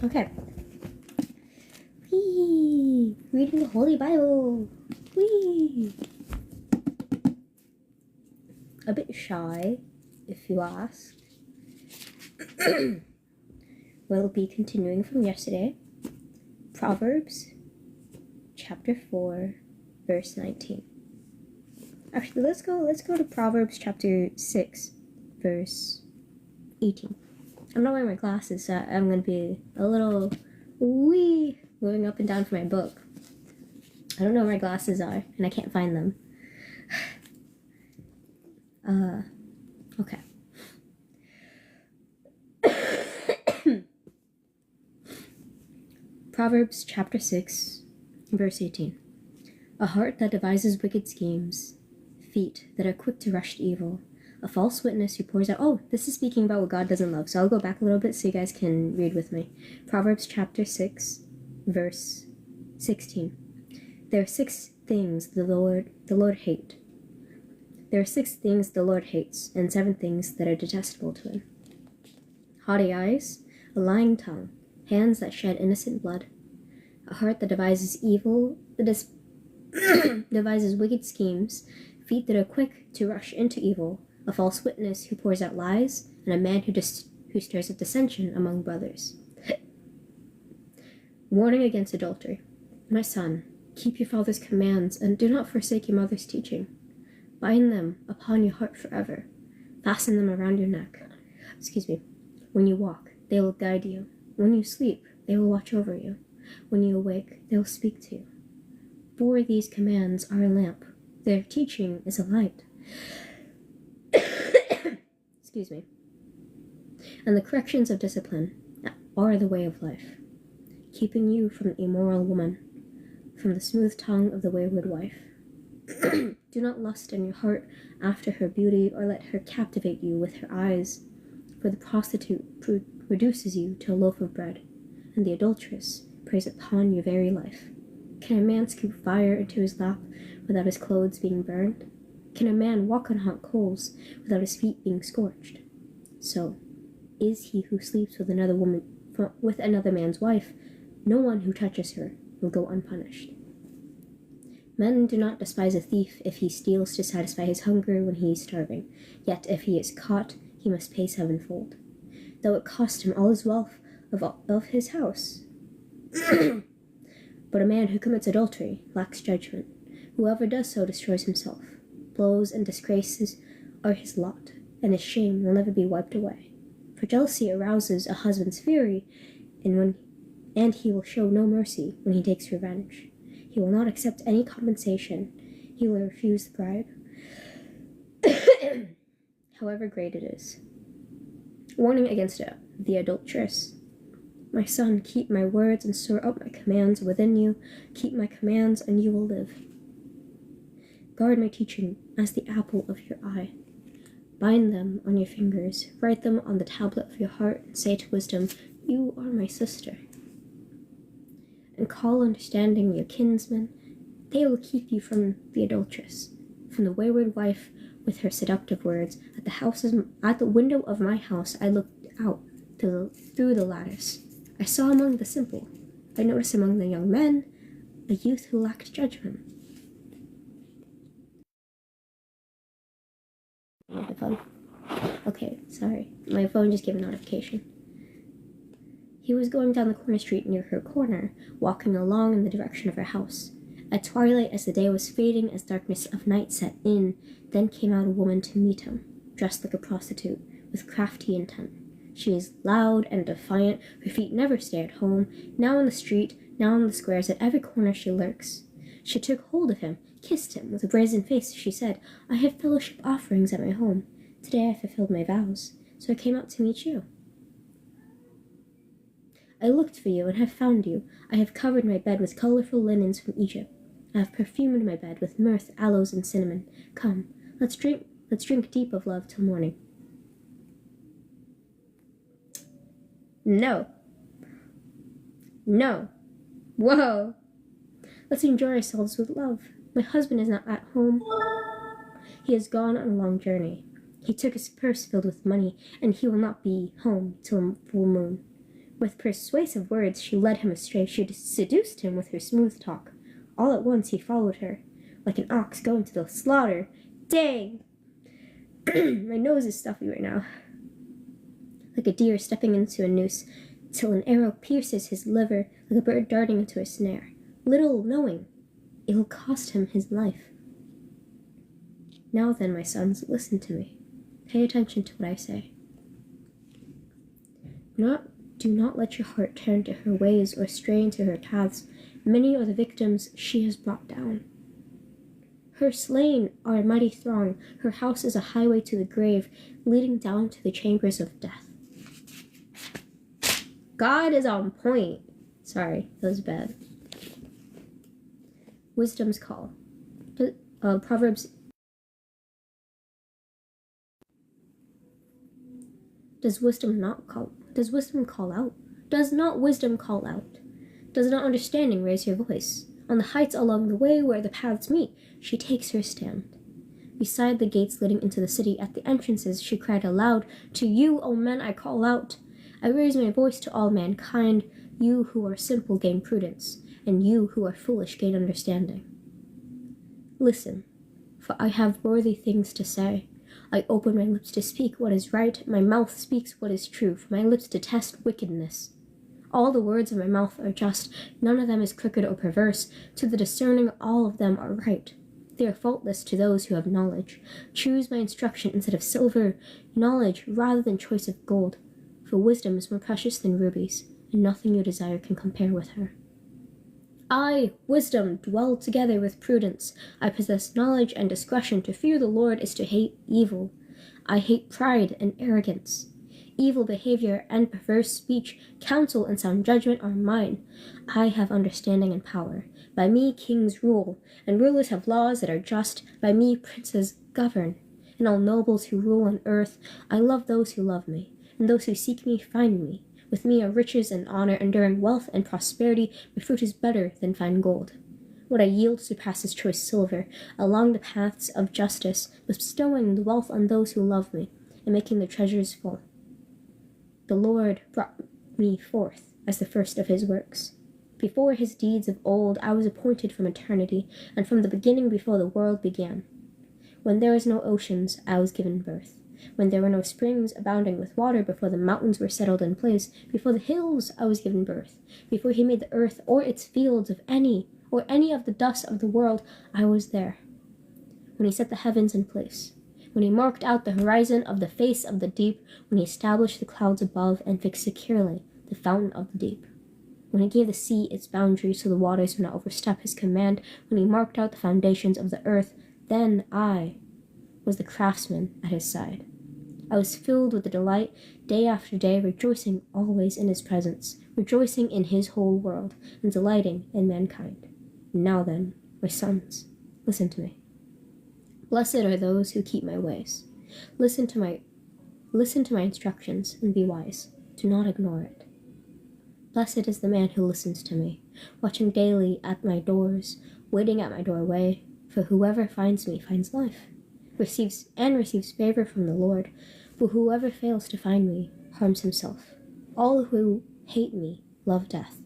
Okay. Whee! Reading the Holy Bible. Whee! A bit shy, if you ask. We'll be continuing from yesterday. Proverbs chapter 4, verse 19. Actually, let's go to Proverbs chapter 6, verse 18. I'm not wearing my glasses, so I'm going to be a little moving up and down for my book. I don't know where my glasses are, and I can't find them. Okay. Proverbs chapter 6, verse 18. A heart that devises wicked schemes, feet that are quick to rush to evil, a false witness who pours out... Oh, this is speaking about what God doesn't love, so I'll go back a little bit so you guys can read with me. Proverbs chapter 6, verse 16. There are 6 things the Lord hate. There are 6 things the Lord hates, and 7 things that are detestable to him. Haughty eyes, a lying tongue, hands that shed innocent blood, a heart that devises evil, devises wicked schemes, feet that are quick to rush into evil, a false witness who pours out lies, and a man who stirs up dissension among brothers. Warning against adultery. My son, keep your father's commands, and do not forsake your mother's teaching. Bind them upon your heart forever. Fasten them around your neck. When you walk, they will guide you. When you sleep, they will watch over you. When you awake, they will speak to you. For these commands are a lamp. Their teaching is a light. And the corrections of discipline are the way of life, keeping you from the immoral woman, from the smooth tongue of the wayward wife. Do not lust in your heart after her beauty, or let her captivate you with her eyes, for the prostitute reduces you to a loaf of bread, and the adulteress preys upon your very life. Can a man scoop fire into his lap without his clothes being burned? Can a man walk on hot coals without his feet being scorched? So is he who sleeps with another man's wife. No one who touches her will go unpunished. Men do not despise a thief if he steals to satisfy his hunger when he is starving. Yet if he is caught, he must pay 7-fold, though it cost him all his wealth of his house. But a man who commits adultery lacks judgment. Whoever does so destroys himself. Blows and disgraces are his lot, and his shame will never be wiped away. For jealousy arouses a husband's fury, and he will show no mercy when he takes revenge. He will not accept any compensation. He will refuse the bribe, however great it is. Warning against the adulteress. My son, keep my words and store up my commands within you. Keep my commands, and you will live. Guard my teaching as the apple of your eye. Bind them on your fingers. Write them on the tablet of your heart, and say to wisdom, you are my sister. And call understanding your kinsmen. They will keep you from the adulteress, from the wayward wife with her seductive words. At the window of my house I looked out through the lattice. I saw among the simple. I noticed among the young men a youth who lacked judgment. My phone. Okay, sorry. My phone just gave a notification. He was going down the corner street near her corner, walking along in the direction of her house. At twilight, as the day was fading, as darkness of night set in, then came out a woman to meet him, dressed like a prostitute, with crafty intent. She is loud and defiant, her feet never stay at home, now in the street, now in the squares, at every corner she lurks. She took hold of him, kissed him, with a brazen face she said, I have fellowship offerings at my home. Today I fulfilled my vows, so I came out to meet you. I looked for you and have found you. I have covered my bed with colorful linens from Egypt. I have perfumed my bed with myrrh, aloes, and cinnamon. Come, let's drink deep of love till morning. No. Whoa. Let's enjoy ourselves with love. My husband is not at home. He has gone on a long journey. He took his purse filled with money, and he will not be home till full moon. With persuasive words she led him astray. She seduced him with her smooth talk. All at once he followed her, like an ox going to the slaughter. Dang! My nose is stuffy right now. Like a deer stepping into a noose, till an arrow pierces his liver, like a bird darting into a snare. Little knowing, it will cost him his life. Now then, my sons, listen to me. Pay attention to what I say. Do not let your heart turn to her ways or stray into her paths. Many are the victims she has brought down. Her slain are a mighty throng. Her house is a highway to the grave, leading down to the chambers of death. God is on point. Sorry, that was bad. Wisdom's call. Proverbs. Does wisdom call out? Does not wisdom call out? Does not understanding raise her voice? On the heights along the way where the paths meet, she takes her stand. Beside the gates leading into the city, at the entrances, she cried aloud, "To you, O men, I call out. I raise my voice to all mankind. You who are simple gain prudence, and you who are foolish gain understanding. Listen, for I have worthy things to say. I open my lips to speak what is right. My mouth speaks what is true, for my lips detest wickedness. All the words of my mouth are just. None of them is crooked or perverse. To the discerning, all of them are right. They are faultless to those who have knowledge. Choose my instruction instead of silver, knowledge rather than choice of gold. For wisdom is more precious than rubies, and nothing you desire can compare with her. I, wisdom, dwell together with prudence. I possess knowledge and discretion. To fear the Lord is to hate evil. I hate pride and arrogance. Evil behavior and perverse speech, counsel and sound judgment are mine. I have understanding and power. By me kings rule, and rulers have laws that are just. By me princes govern, and all nobles who rule on earth. I love those who love me, and those who seek me find me. With me are riches and honor, enduring wealth and prosperity. My fruit is better than fine gold. What I yield surpasses choice silver, along the paths of justice, bestowing the wealth on those who love me, and making their treasures full. The Lord brought me forth as the first of his works. Before his deeds of old, I was appointed from eternity, and from the beginning before the world began. When there was no oceans, I was given birth. When there were no springs abounding with water, before the mountains were settled in place, before the hills I was given birth. Before he made the earth or its fields of any of the dust of the world, I was there. When he set the heavens in place, when he marked out the horizon of the face of the deep, when he established the clouds above and fixed securely the fountain of the deep, when he gave the sea its boundaries so the waters would not overstep his command, when he marked out the foundations of the earth, then I was the craftsman at his side. I was filled with the delight day after day, rejoicing always in his presence, rejoicing in his whole world, and delighting in mankind. Now then, my sons, listen to me. Blessed are those who keep my ways. Listen to my instructions and be wise. Do not ignore it. Blessed is the man who listens to me, watching daily at my doors, waiting at my doorway, for whoever finds me finds life, receives favor from the Lord, for whoever fails to find me harms himself. All who hate me love death.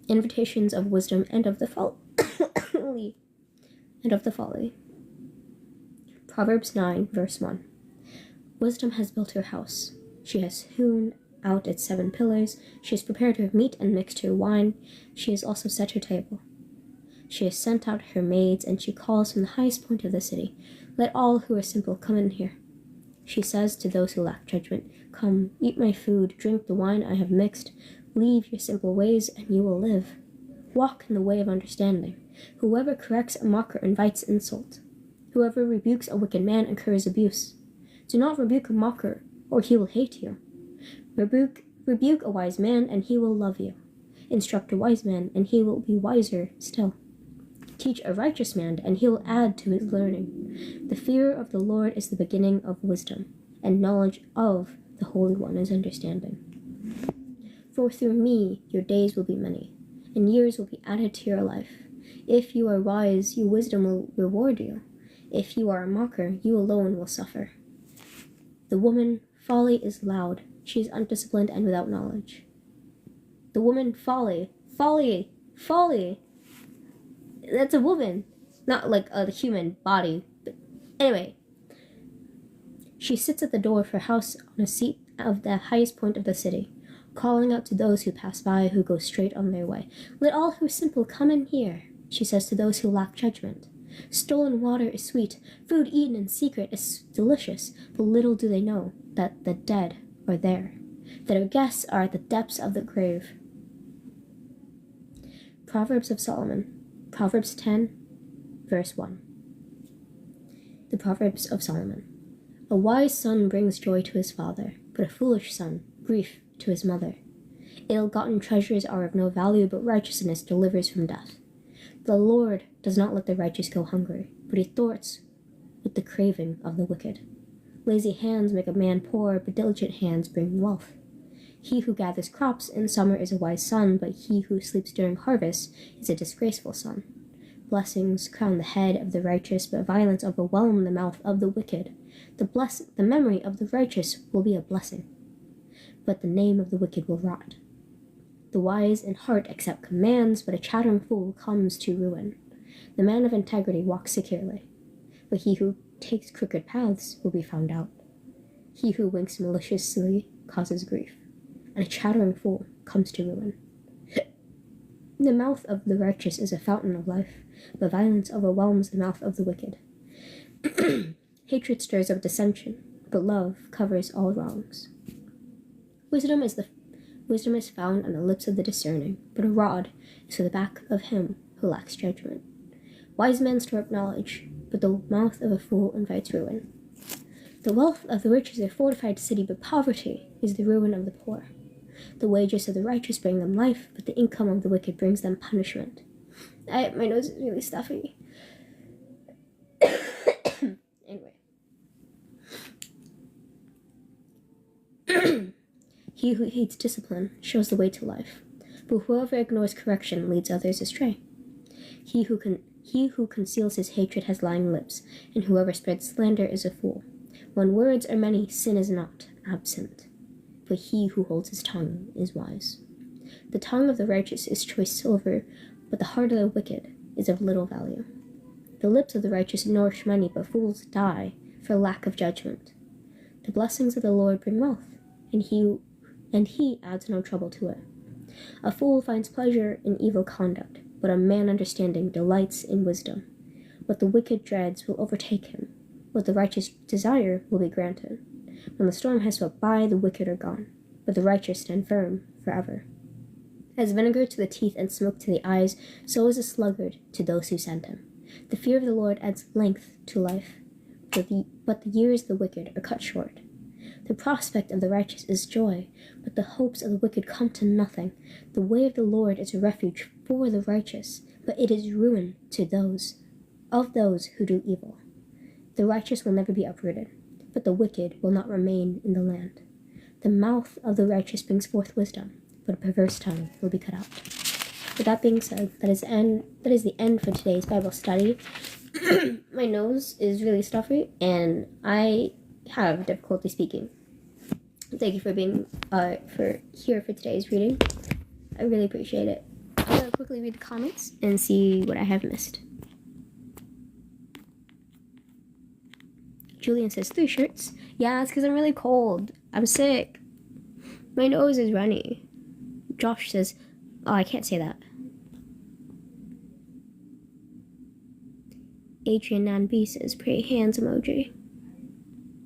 Invitations of wisdom and of the folly. Proverbs 9, verse 1. Wisdom has built her house. She has hewn out its 7 pillars. She has prepared her meat and mixed her wine. She has also set her table. She has sent out her maids, and she calls from the highest point of the city, "Let all who are simple come in here." She says to those who lack judgment, "Come, eat my food, drink the wine I have mixed. Leave your simple ways, and you will live. Walk in the way of understanding. Whoever corrects a mocker invites insult. Whoever rebukes a wicked man incurs abuse. Do not rebuke a mocker, or he will hate you. Rebuke a wise man, and he will love you. Instruct a wise man, and he will be wiser still. Teach a righteous man, and he will add to his learning. The fear of the Lord is the beginning of wisdom, and knowledge of the Holy One is understanding. For through me your days will be many, and years will be added to your life. If you are wise, your wisdom will reward you. If you are a mocker, you alone will suffer. The woman, Folly, is loud. She is undisciplined and without knowledge. The woman, Folly. Folly! Folly! That's a woman. Not like a human body. But anyway. She sits at the door of her house on a seat of the highest point of the city, calling out to those who pass by, who go straight on their way. Let all who are simple come in here, she says to those who lack judgment. Stolen water is sweet, food eaten in secret is delicious, but little do they know that the dead are there, that our guests are at the depths of the grave. Proverbs of Solomon, Proverbs 10, verse 1. The Proverbs of Solomon. A wise son brings joy to his father, but a foolish son, grief to his mother. Ill-gotten treasures are of no value, but righteousness delivers from death. The Lord does not let the righteous go hungry, but he thwarts with the craving of the wicked. Lazy hands make a man poor, but diligent hands bring wealth. He who gathers crops in summer is a wise son, but he who sleeps during harvest is a disgraceful son. Blessings crown the head of the righteous, but violence overwhelms the mouth of the wicked. The memory of the righteous will be a blessing, but the name of the wicked will rot. The wise in heart accept commands, but a chattering fool comes to ruin. The man of integrity walks securely, but he who takes crooked paths will be found out. He who winks maliciously causes grief, and a chattering fool comes to ruin. The mouth of the righteous is a fountain of life, but violence overwhelms the mouth of the wicked. Hatred stirs up dissension, but love covers all wrongs. Wisdom is found on the lips of the discerning, but a rod is for the back of him who lacks judgment. Wise men store up knowledge, but the mouth of a fool invites ruin. The wealth of the rich is a fortified city, but poverty is the ruin of the poor. The wages of the righteous bring them life, but the income of the wicked brings them punishment. My nose is really stuffy. Anyway. He who hates discipline shows the way to life, but whoever ignores correction leads others astray. He who conceals his hatred has lying lips, and whoever spreads slander is a fool. When words are many, sin is not absent, but he who holds his tongue is wise. The tongue of the righteous is choice silver, but the heart of the wicked is of little value. The lips of the righteous nourish many, but fools die for lack of judgment. The blessings of the Lord bring wealth, and he adds no trouble to it. A fool finds pleasure in evil conduct, but a man understanding delights in wisdom. What the wicked dreads will overtake him. What the righteous desire will be granted. When the storm has swept by, the wicked are gone, but the righteous stand firm forever. As vinegar to the teeth and smoke to the eyes, so is a sluggard to those who send him. The fear of the Lord adds length to life, but the years of the wicked are cut short. The prospect of the righteous is joy, but the hopes of the wicked come to nothing. The way of the Lord is a refuge for the righteous, but it is ruin to those who do evil. The righteous will never be uprooted, but the wicked will not remain in the land. The mouth of the righteous brings forth wisdom, but a perverse tongue will be cut out. With that being said, that is the end for today's Bible study. My nose is really stuffy, and I have difficulty speaking. Thank you for being here for today's reading. I really appreciate it. I'm gonna quickly read the comments and see what I have missed. Julian says 3 shirts. Yeah, it's because I'm really cold. I'm sick. My nose is runny. Josh says, oh, I can't say that. Adrian Nan B says, pretty hands emoji.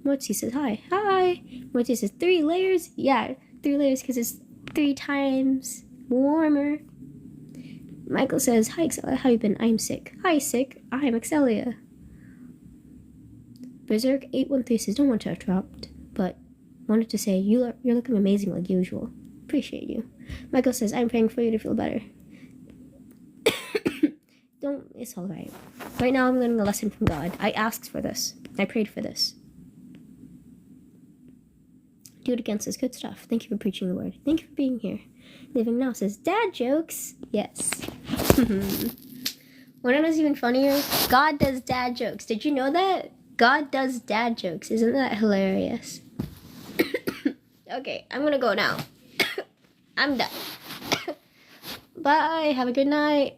Mochi says, hi. Hi. Mochi says, 3 layers? Yeah, 3 layers because it's 3 times warmer. Michael says, hi, Excelia. How you been? I'm sick. Hi, sick. I'm Excelia. Berserk813 says, don't want to interrupt, but wanted to say, you're looking amazing like usual. Appreciate you. Michael says, I'm praying for you to feel better. It's alright. Right now I'm learning a lesson from God. I asked for this. I prayed for this. Do it again says, good stuff. Thank you for preaching the word. Thank you for being here. Living Now says, dad jokes. Yes. What is even funnier? God does dad jokes. Did you know that? God does dad jokes. Isn't that hilarious? Okay, I'm gonna go now. I'm done. Bye. Have a good night.